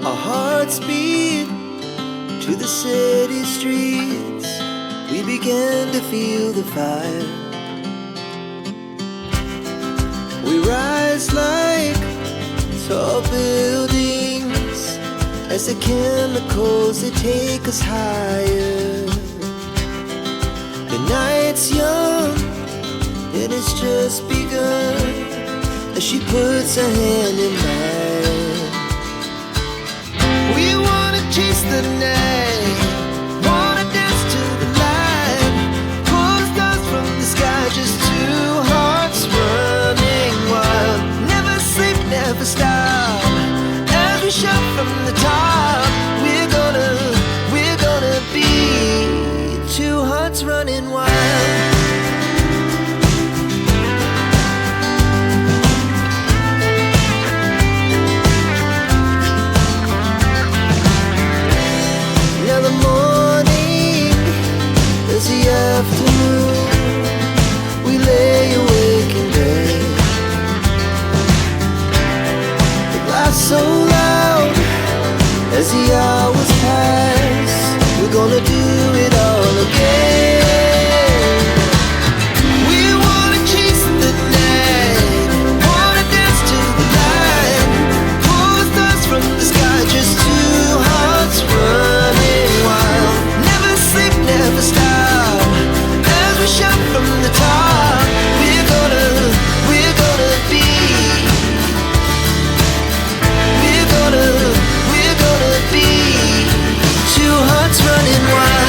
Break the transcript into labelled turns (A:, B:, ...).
A: Our hearts beat to the city streets. We began to feel the fire. We rise like tall buildings as the chemicals, they take us higher. The night's young and it's just begun as she puts her hand in mine. We wanna chase the night, wanna dance to the light, pull stars from the sky, just two hearts running wild. Never sleep, never stop, as we shout from the top. We're gonna be two hearts running wild. Now the morning is the afternoon. We lay awake in bed. The glass so loud as the hours pass. We're gonna do it all again. We wanna chase the night, wanna dance to the light, pull stars from the sky, just two hearts running wild. Never sleep, never stop, as we shout from the top. We're gonna be, we're gonna be two hearts running wild.